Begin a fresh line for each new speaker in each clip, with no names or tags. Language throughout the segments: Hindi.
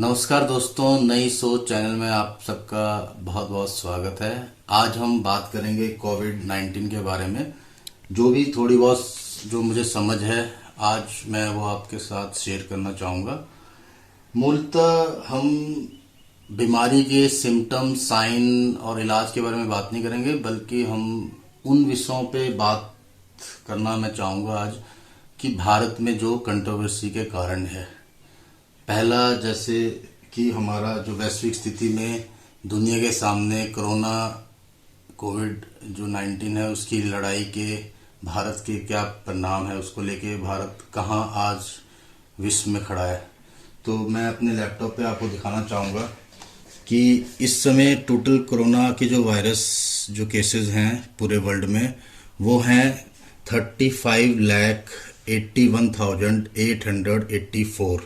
नमस्कार दोस्तों, नई सोच चैनल में आप सबका बहुत बहुत स्वागत है। आज हम बात करेंगे कोविड-19 के बारे में। जो भी थोड़ी बहुत जो मुझे समझ है आज मैं वो आपके साथ शेयर करना चाहूँगा। मूलतः हम बीमारी के सिम्टम, साइन और इलाज के बारे में बात नहीं करेंगे, बल्कि हम उन विषयों पे बात करना मैं चाहूँगा आज कि भारत में जो कंट्रोवर्सी के कारण है। पहला, जैसे कि हमारा जो वैश्विक स्थिति में दुनिया के सामने कोरोना कोविड जो 19 है उसकी लड़ाई के भारत के क्या परिणाम है, उसको लेके भारत कहाँ आज विश्व में खड़ा है। तो मैं अपने लैपटॉप पे आपको दिखाना चाहूँगा कि इस समय टोटल कोरोना के जो वायरस जो केसेस हैं पूरे वर्ल्ड में वो हैं 35,81,884,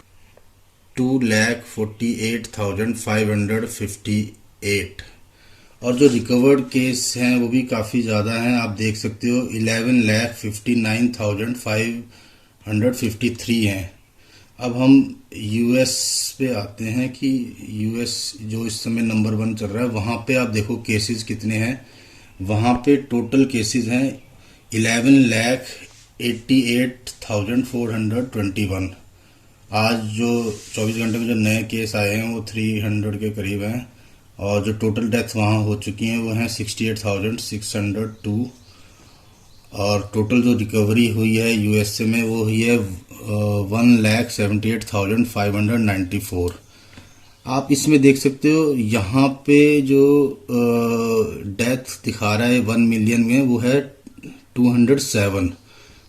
2,48,558, और जो रिकवर्ड केस हैं वो भी काफ़ी ज़्यादा हैं। आप देख सकते हो 11,59,553 हैं। अब हम यूएस पे आते हैं कि यूएस जो इस समय नंबर 1 चल रहा है, वहाँ पे आप देखो केसेस कितने हैं। वहाँ पे टोटल केसेस हैं 11,88,421। आज जो 24 घंटे में जो नए केस आए हैं वो 300 के करीब हैं, और जो टोटल डेथ वहाँ हो चुकी हैं वो हैं 68,602, और टोटल जो रिकवरी हुई है यूएसए में वो हुई है 1,78,594। आप इसमें देख सकते हो यहाँ पे जो डेथ दिखा रहा है 1 मिलियन में वो है 207,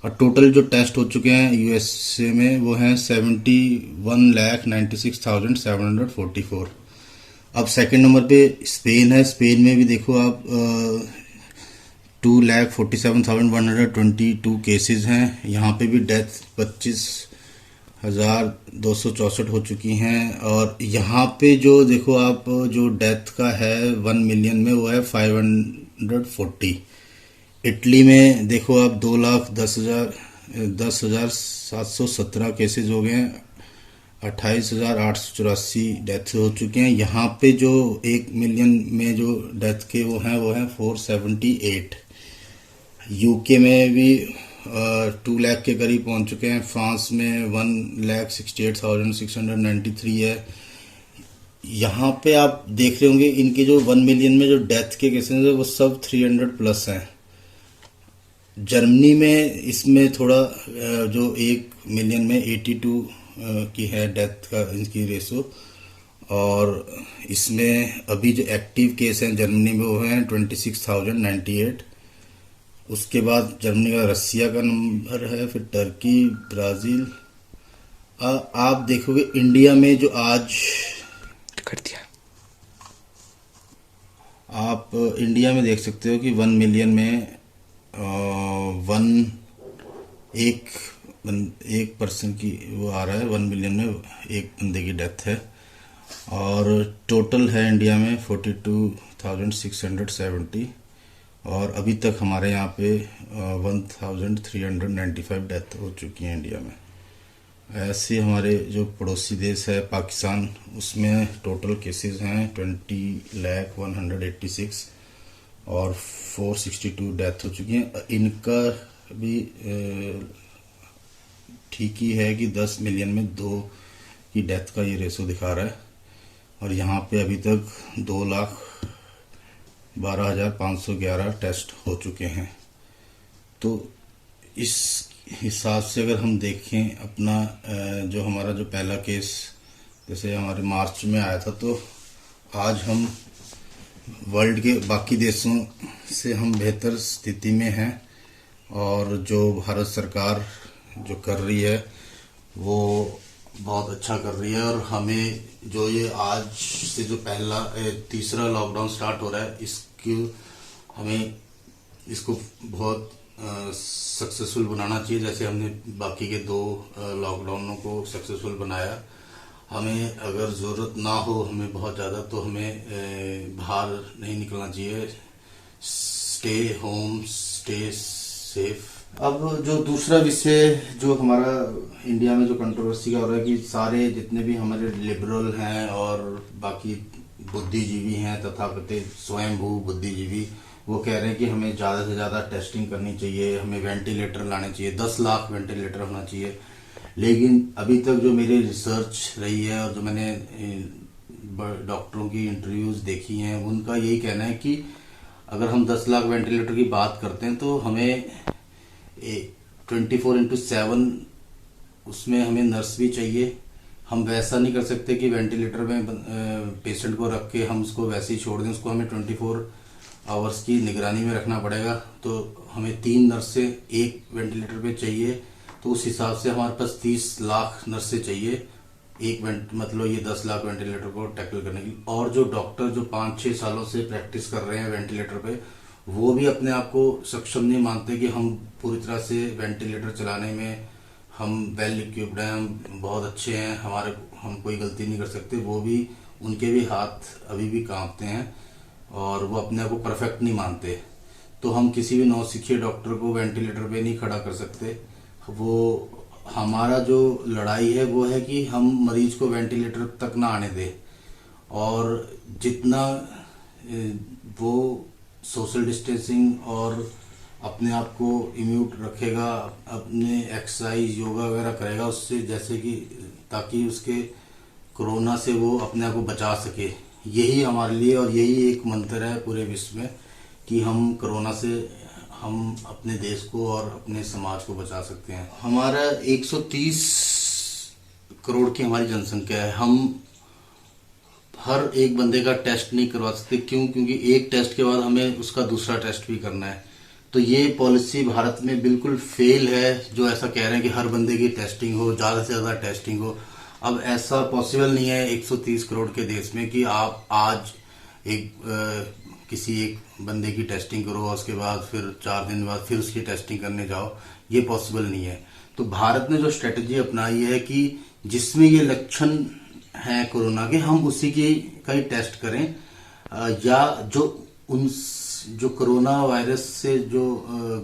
और टोटल जो टेस्ट हो चुके हैं यूएसए में वो हैं 71,96,744। अब सेकंड नंबर पे स्पेन है। स्पेन में भी देखो आप 2,47,122 केसेस हैं। यहाँ पे भी डेथ 25,264 हो चुकी हैं, और यहाँ पे जो देखो आप जो डेथ का है 1 मिलियन में वो है 540। इटली में देखो आप 2,10,717 केसेस हो गए हैं, 28,884 डेथ हो चुके हैं। यहाँ पे जो 1 मिलियन में जो डेथ के वो हैं 478। यूके में भी 2 लाख के करीब पहुँच चुके हैं। फ्रांस में 1,68,693 है। यहाँ पे आप देख रहे होंगे इनके जो 1 मिलियन में जो डेथ के केसेस है वो सब 300 प्लस हैं। जर्मनी में इसमें थोड़ा जो 1 मिलियन में 82 की है डेथ का इनकी रेशो, और इसमें अभी जो एक्टिव केस हैं जर्मनी में वो हैं 26,098। उसके बाद जर्मनी का रसिया का नंबर है, फिर टर्की, ब्राज़ील। आप देखोगे इंडिया में जो आज कर दिया, आप इंडिया में देख सकते हो कि 1 मिलियन में एक पर्सन की वो आ रहा है। 1 मिलियन में एक बंदे की डेथ है, और टोटल है इंडिया में 42,670, और अभी तक हमारे यहाँ पे 1,395 डेथ हो चुकी हैं इंडिया में। ऐसे हमारे जो पड़ोसी देश है पाकिस्तान, उसमें टोटल केसेस हैं 20,186 और 462 डेथ हो चुकी हैं। इनका भी ठीक ही है कि 10 मिलियन में 2 की डेथ का ये रेशो दिखा रहा है, और यहाँ पे अभी तक 2,12,511 टेस्ट हो चुके हैं। तो इस हिसाब से अगर हम देखें अपना जो हमारा जो पहला केस जैसे हमारे मार्च में आया था, तो आज हम वर्ल्ड के बाकी देशों से हम बेहतर स्थिति में हैं, और जो भारत सरकार जो कर रही है वो बहुत अच्छा कर रही है। और हमें जो ये आज से जो तीसरा लॉकडाउन स्टार्ट हो रहा है, हमें इसको बहुत सक्सेसफुल बनाना चाहिए, जैसे हमने बाकी के 2 लॉकडाउनों को सक्सेसफुल बनाया। हमें अगर ज़रूरत ना हो हमें बहुत ज़्यादा, तो हमें बाहर नहीं निकलना चाहिए। Stay home, stay safe. अब जो दूसरा विषय जो हमारा इंडिया में जो कंट्रोवर्सी का हो रहा है कि सारे जितने भी हमारे लिबरल हैं और बाकी बुद्धिजीवी हैं तथाकथित स्वयंभू बुद्धिजीवी, वो कह रहे हैं कि हमें ज़्यादा से ज़्यादा टेस्टिंग करनी चाहिए, हमें वेंटिलेटर लाने चाहिए, 10 लाख वेंटिलेटर होना चाहिए। लेकिन अभी तक जो मेरी रिसर्च रही है और जो मैंने डॉक्टरों की इंटरव्यूज़ देखी हैं, उनका यही कहना है कि अगर हम 10 लाख वेंटिलेटर की बात करते हैं तो हमें 24/7 उसमें हमें नर्स भी चाहिए। हम वैसा नहीं कर सकते कि वेंटिलेटर में पेशेंट को रख के हम उसको वैसे ही छोड़ दें, उसको हमें 24 आवर्स की निगरानी में रखना पड़ेगा। तो हमें 3 नर्सें एक वेंटिलेटर पे चाहिए, तो उस हिसाब से हमारे पास 30 लाख नर्सें चाहिए मतलब ये 10 लाख वेंटिलेटर को टैकल करने के लिए। और जो डॉक्टर जो 5-6 सालों से प्रैक्टिस कर रहे हैं वेंटिलेटर पे, वो भी अपने आप को सक्षम नहीं मानते कि हम पूरी तरह से वेंटिलेटर चलाने में हम वेल इक्विप्ड हैं, हम बहुत अच्छे हैं, हम कोई गलती नहीं कर सकते। वो भी, उनके भी हाथ अभी भी कांपते हैं और वो अपने आप को परफेक्ट नहीं मानते। तो हम किसी भी नौसिखिए डॉक्टर को वेंटिलेटर पे नहीं खड़ा कर सकते। वो हमारा जो लड़ाई है वो है कि हम मरीज को वेंटिलेटर तक ना आने दें, और जितना वो सोशल डिस्टेंसिंग और अपने आप को इम्यूट रखेगा, अपने एक्सरसाइज योगा वगैरह करेगा उससे, जैसे कि ताकि उसके कोरोना से वो अपने आप को बचा सके। यही हमारे लिए और यही एक मंत्र है पूरे विश्व में कि हम कोरोना से हम अपने देश को और अपने समाज को बचा सकते हैं। हमारा 130 करोड़ की हमारी जनसंख्या है। हम हर एक बंदे का टेस्ट नहीं करवा सकते। क्यों? क्योंकि एक टेस्ट के बाद हमें उसका दूसरा टेस्ट भी करना है। तो ये पॉलिसी भारत में बिल्कुल फेल है, जो ऐसा कह रहे हैं कि हर बंदे की टेस्टिंग हो, ज़्यादा से ज़्यादा टेस्टिंग हो। अब ऐसा पॉसिबल नहीं है 130 करोड़ के देश में कि आप आज किसी एक बंदे की टेस्टिंग करो और उसके बाद फिर 4 दिन बाद फिर उसकी टेस्टिंग करने जाओ। ये पॉसिबल नहीं है। तो भारत ने जो स्ट्रेटजी अपनाई है कि जिसमें ये लक्षण है कोरोना के, हम उसी की का ही टेस्ट करें, या जो कोरोना वायरस से जो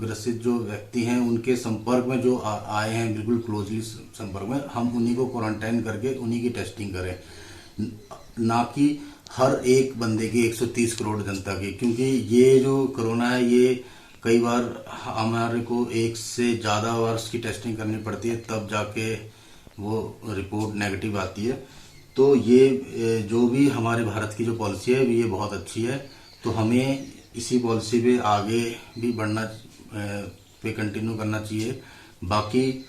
ग्रसित जो व्यक्ति हैं उनके संपर्क में जो आए हैं, बिल्कुल क्लोजली संपर्क में, हम उन्हीं को क्वारंटाइन करके उन्हीं की टेस्टिंग करें, ना कि हर एक बंदे की 130 करोड़ जनता की। क्योंकि ये जो कोरोना है, ये कई बार हमारे को एक से ज़्यादा बार उसकी टेस्टिंग करनी पड़ती है, तब जाके वो रिपोर्ट नेगेटिव आती है। तो ये जो भी हमारे भारत की जो पॉलिसी है ये बहुत अच्छी है। तो हमें इसी पॉलिसी पे आगे भी बढ़ना पे कंटिन्यू करना चाहिए। बाकी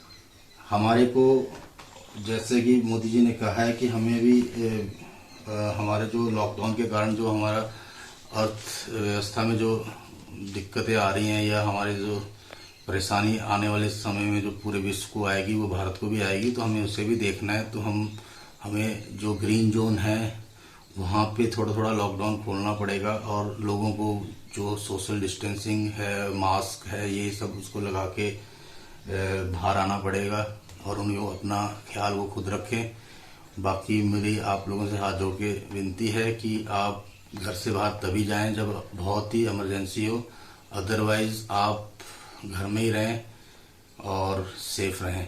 हमारे को, जैसे कि मोदी जी ने कहा है कि हमें भी हमारे जो लॉकडाउन के कारण जो हमारा अर्थव्यवस्था में जो दिक्कतें आ रही हैं, या हमारे जो परेशानी आने वाले समय में जो पूरे विश्व को आएगी, वो भारत को भी आएगी। तो हमें उसे भी देखना है। तो हमें जो ग्रीन जोन है वहाँ पे थोड़ा थोड़ा लॉकडाउन खोलना पड़ेगा, और लोगों को जो सोशल डिस्टेंसिंग है, मास्क है, ये सब उसको लगा के बाहर आना पड़ेगा, और उनको अपना ख्याल वो खुद रखें। बाकी मेरी आप लोगों से हाथ जोड़ के विनती है कि आप घर से बाहर तभी जाएं जब बहुत ही इमरजेंसी हो, अदरवाइज आप घर में ही रहें और सेफ रहें।